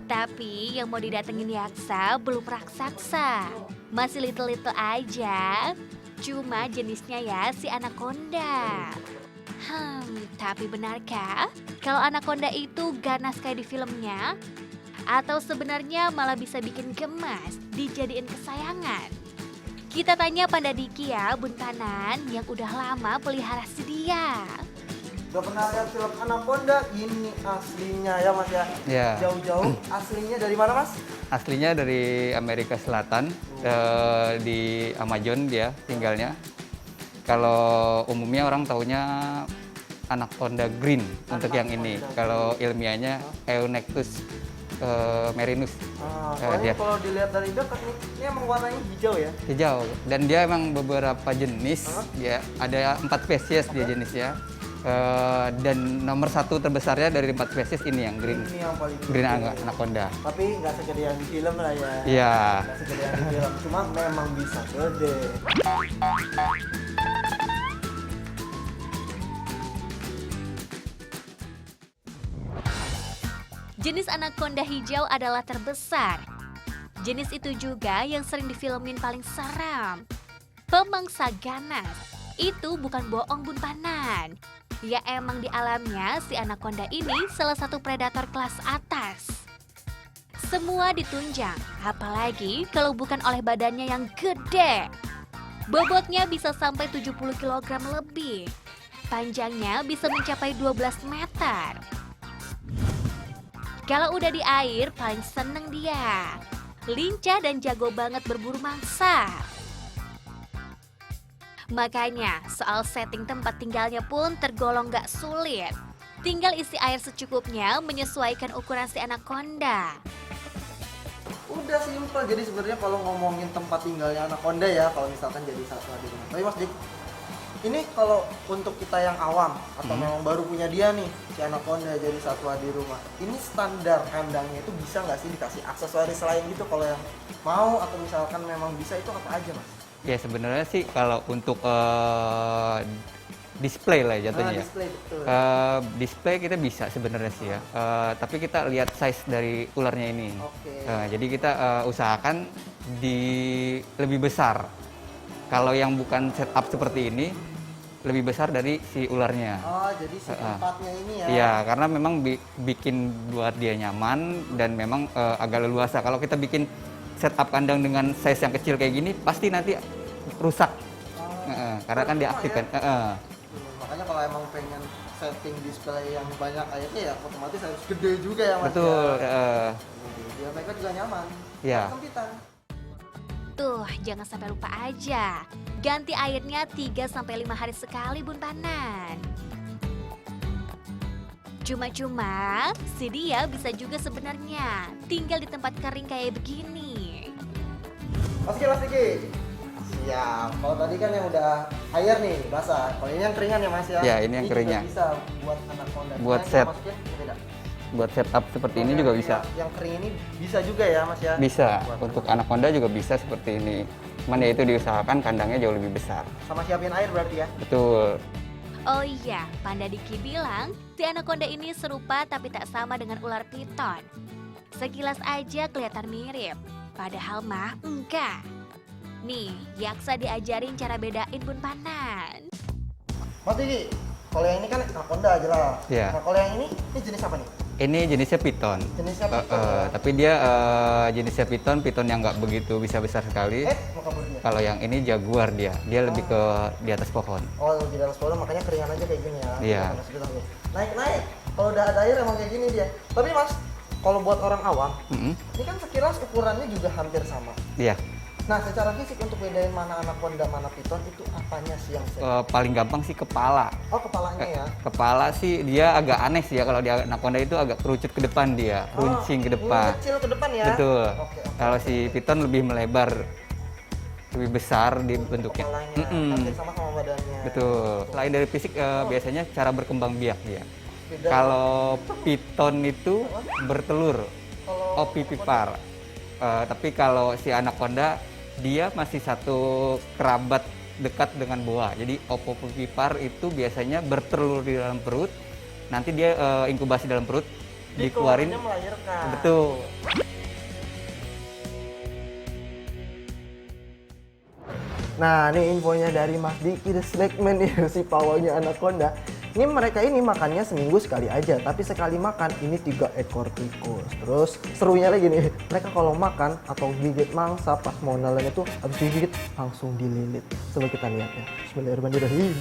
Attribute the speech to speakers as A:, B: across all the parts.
A: Tapi yang mau didatengin yaksa belum raksasa. Masih little-little aja. Cuma jenisnya ya si anaconda. Tapi benarkah kalau anaconda itu ganas kayak di filmnya? Atau sebenarnya malah bisa bikin gemas dijadiin kesayangan? Kita tanya Panda Diki ya, Bun Tanan yang udah lama pelihara si dia.
B: Gak pernah lihat film Anaconda, ini aslinya ya Mas ya?
C: Ya.
B: Jauh-jauh, aslinya dari mana Mas?
C: Aslinya dari Amerika Selatan, di Amazon dia tinggalnya. Kalau umumnya orang taunya Anaconda green untuk yang ini. Kalau ilmiahnya Eunectus marinus.
B: Soalnya kalau dilihat dari dekat ini emang warnanya hijau ya?
C: Hijau, dan dia emang beberapa jenis, ya ada 4 spesies dia jenisnya. Dan nomor 1 terbesarnya dari 4 spesies ini yang green.
B: Ini yang paling
C: Green
B: gede.
C: anaconda.
B: Tapi nggak segede yang di film lah ya.
C: Iya.
B: Nggak segede yang di film, cuma memang bisa gede.
A: Jenis anaconda hijau adalah terbesar. Jenis itu juga yang sering difilmin paling seram. Pemangsa ganas. Itu bukan bohong Bun Tanan. Ya emang di alamnya si anaconda ini salah satu predator kelas atas. Semua ditunjang, apalagi kalau bukan oleh badannya yang gede. Bobotnya bisa sampai 70 kg lebih. Panjangnya bisa mencapai 12 meter. Kalau udah di air, paling seneng dia. Lincah dan jago banget berburu mangsa. Makanya, soal setting tempat tinggalnya pun tergolong gak sulit. Tinggal isi air secukupnya menyesuaikan ukuran si anaconda.
B: Udah simpel, jadi sebenarnya kalau ngomongin tempat tinggalnya Anaconda ya, kalau misalkan jadi satwa di rumah. Tapi Mas Dik, ini kalau untuk kita yang awam atau memang baru punya dia nih, si Anaconda jadi satwa di rumah, ini standar kandangnya itu bisa nggak sih dikasih aksesoris lain gitu kalau yang mau, atau misalkan memang bisa, itu apa aja Mas?
C: Ya sebenarnya sih kalau untuk display lah jatuhnya.
B: Display, betul.
C: Display kita bisa sebenarnya sih ya. Tapi kita lihat size dari ularnya ini.
B: Oke.
C: Jadi kita usahakan di lebih besar. Kalau yang bukan setup seperti ini, lebih besar dari si ularnya.
B: Oh, jadi si tempatnya ini ya?
C: Iya, karena memang bikin buat dia nyaman dan memang agak leluasa. Kalau kita bikin setup kandang dengan size yang kecil kayak gini, pasti nanti rusak. Karena kan diaktifkan.
B: Ya? Makanya kalau emang pengen setting display yang banyak airnya ya otomatis harus gede juga ya Mas.
C: Betul.
B: Biar mereka juga nyaman.
C: Iya.
B: Kesempitan.
A: Tuh, jangan sampai lupa aja. Ganti airnya 3-5 hari sekali Bun Tanan. Cuma-cuma, si dia bisa juga sebenarnya tinggal di tempat kering kayak begini.
B: Mas Diki. Siap. Kalau tadi kan yang udah air nih, basah. Kalau ini yang keringan ya Mas ya?
C: Ya, ini yang keringnya.
B: Juga bisa buat Anaconda.
C: Buat
B: Nah,
C: set.
B: maksudnya beda.
C: Buat setup seperti ini juga bisa.
B: Yang kering ini bisa juga ya Mas ya?
C: Bisa.
B: Buat
C: Untuk anaconda juga bisa seperti ini. Cuman ya itu diusahakan kandangnya jauh lebih besar.
B: sama siapin air berarti ya?
C: Betul.
A: Oh iya, Panda Diki bilang si anaconda ini serupa tapi tak sama dengan ular piton. Sekilas aja kelihatan mirip, padahal mah enggak. Nih, yaksa diajarin cara bedain Bun Tanan.
B: Mas Diki, kalau yang ini kan Anaconda aja lah.
C: Iya.
B: Nah kalau yang ini jenis apa nih?
C: Ini jenisnya piton.
B: Jenisnya piton.
C: Tapi dia jenisnya piton yang nggak begitu bisa besar sekali.
B: Mau kabur dia?
C: Kalau yang ini jaguar dia lebih ke di atas pohon.
B: Oh, di dalam sekolah makanya keringan aja kayak gini ya?
C: Iya.
B: Naik. Kalau udah ada air emang kayak gini dia. Tapi Mas, kalau buat orang awam,
C: Mm-mm.
B: ini kan sekilas ukurannya juga hampir sama.
C: Iya.
B: Nah, secara fisik untuk bedain mana anaconda, mana piton itu apanya sih yang
C: Paling gampang sih kepala.
B: Oh, kepalanya ya?
C: Kepala sih dia agak aneh sih ya, kalau di anaconda itu agak kerucut ke depan dia, runcing ke depan.
B: Kecil ke depan ya?
C: Betul.
B: Oke.
C: Kalau si piton lebih melebar, lebih besar di bentuknya.
B: Kepalanya, hampir sama badannya.
C: Betul. Selain dari fisik, biasanya cara berkembang biak dia.
B: Beda.
C: Kalau piton itu bertelur,
B: Kalau
C: opipipar. Tapi kalau si anaconda dia masih satu kerabat dekat dengan boa. Jadi opopipar itu biasanya bertelur di dalam perut. Nanti dia inkubasi dalam perut, dikeluarin.
B: melahirkan.
C: Betul.
B: Nah, ini infonya dari Mas Diki The Snackman nih, si pawangnya anaconda. Ini mereka ini makannya seminggu sekali aja, tapi sekali makan ini 3 ekor tikus. Terus serunya lagi nih, mereka kalau makan atau gigit mangsa pas mau nelen itu habis digigit langsung dililit. Coba kita lihat ya. Bismillahirrahmanirrahim.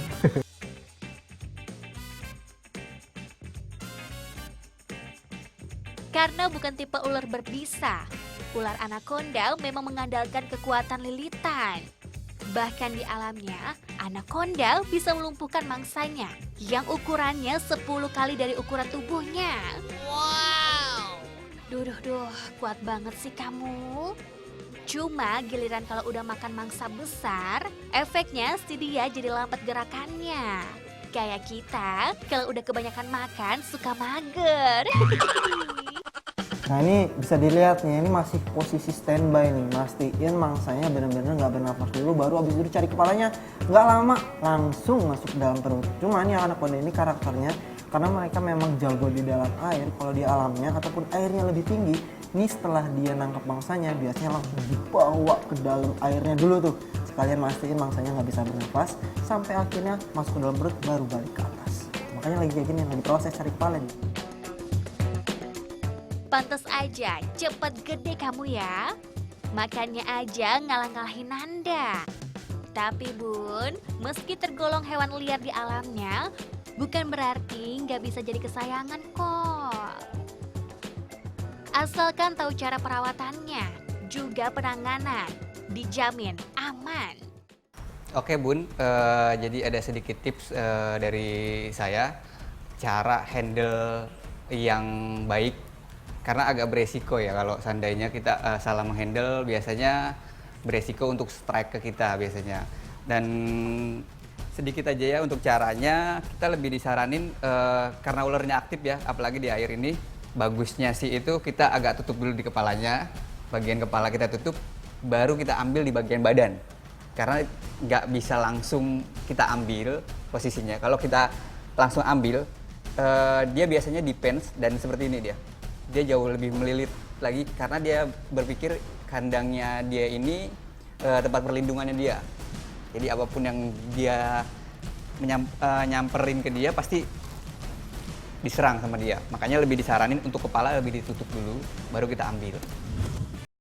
A: Karena bukan tipe ular berbisa, ular anaconda memang mengandalkan kekuatan lilitan. Bahkan di alamnya, anaconda bisa melumpuhkan mangsanya yang ukurannya 10 kali dari ukuran tubuhnya. Wow! Duh, kuat banget sih kamu. Cuma giliran kalau udah makan mangsa besar, efeknya si dia jadi lambat gerakannya. Kayak kita, kalau udah kebanyakan makan suka mager.
B: Nah ini bisa dilihat nih, ini masih posisi standby nih, mastiin mangsanya benar-benar nggak bernafas dulu, baru abis itu cari kepalanya, nggak lama langsung masuk ke dalam perut. Cuman ya anaconda ini karakternya, karena mereka memang jago di dalam air, kalau di alamnya ataupun airnya lebih tinggi, ini setelah dia nangkap mangsanya biasanya langsung dibawa ke dalam airnya dulu tuh, sekalian mastiin mangsanya nggak bisa bernafas, sampai akhirnya masuk ke dalam perut baru balik ke atas. Makanya lagi kayak gini, lagi proses cari kepala nih.
A: Pantes aja cepet gede kamu ya. Makannya aja ngalah-ngalahin Nanda. Tapi Bun, meski tergolong hewan liar di alamnya, bukan berarti nggak bisa jadi kesayangan kok. Asalkan tahu cara perawatannya, juga penanganan, dijamin aman.
C: Oke Bun, jadi ada sedikit tips dari saya cara handle yang baik. Karena agak beresiko ya kalau seandainya kita salah menghandle, biasanya beresiko untuk strike ke kita biasanya. Dan sedikit aja ya untuk caranya, kita lebih disaranin karena ularnya aktif ya, apalagi di air ini, bagusnya sih itu kita agak tutup dulu di kepalanya, bagian kepala kita tutup, baru kita ambil di bagian badan. Karena nggak bisa langsung kita ambil posisinya. Kalau kita langsung ambil, dia biasanya defense dan seperti ini dia jauh lebih melilit lagi karena dia berpikir kandangnya dia ini tempat perlindungannya dia. Jadi apapun yang dia nyamperin ke dia pasti diserang sama dia. Makanya lebih disaranin untuk kepala lebih ditutup dulu, baru kita ambil.